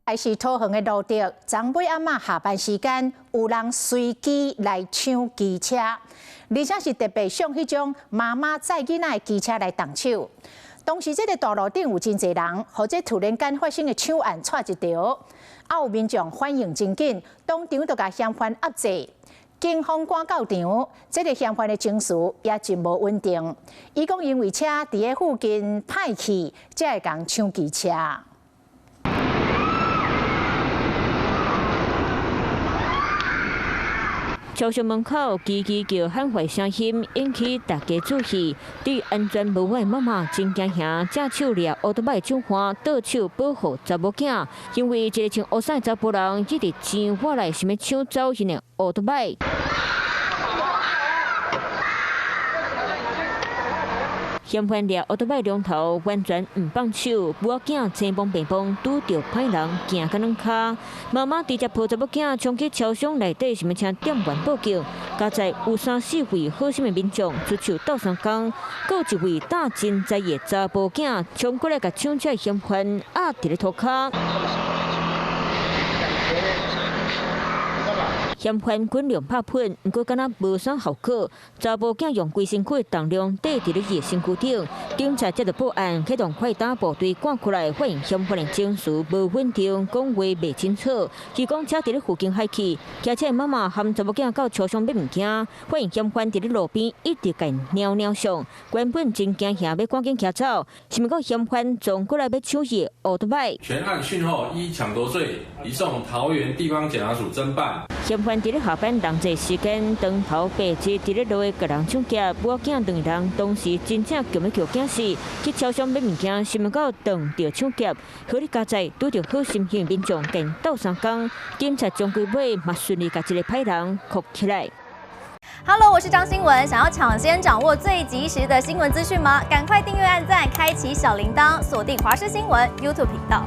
还是桃园的路德，长辈阿嬷下班时间有人随机来抢机车，而且是特别上迄种妈妈载囡仔的机车来动手。当时这个道路顶有真侪人，或者突然间发生的抢案错一条，有民众反应真紧，当场就甲嫌犯压制。警方赶到场，这个嫌犯的情绪也真无稳定。伊讲因为车伫个附近歹去，才会共抢机车。超商门口叽叽叫喊坏声音，引起大家注意。对安全无稳的妈妈真惊吓，正手掠乌托邦抢花，倒手保护查某囝。因为一个穿乌衫查甫人一直钱我来想要抢走因的乌托邦。嫌犯掠乌托邦龙头，完全唔放手，母仔囝青蹦白蹦，拄着歹人，行到两骹。妈妈直接抱查某囝冲去超商内底，想要请店员报警。加在有3、4位好心的民众出手斗相共，搁一位打真在意的查甫囝冲过来，甲抢车嫌犯压伫咧涂骹。嫌犯滚量拍喷，不过敢若无啥效果。查甫囝用规身躯的重量抵伫咧伊身躯顶，警察接到报案，启动快打部队赶过来，发现嫌犯的情绪无稳定，讲话袂清楚。伊讲车伫咧附近海去，骑车的妈妈含查某囝到超商买物件，发现嫌犯伫咧路边一直甲鸟上，原本真惊吓，要赶紧骑走，是毋过嫌犯撞过来要抢伊的乌托邦。全案讯后依抢夺罪移送桃园地方检察署侦办。嫌犯伫咧下班人济时间，长头白日伫咧路的甲人抢劫，母囝2人当时真正叫要叫惊死，去超商买物件，想要到撞着抢劫，好哩加在拄着好心型民众跟斗相共，警察将佢尾嘛顺利甲一个歹人铐起来。Hello， 我是张新文，想要抢先掌握最及时的新闻资讯吗？赶快订阅、按赞、开启小铃铛，锁定华视新闻 YouTube 频道。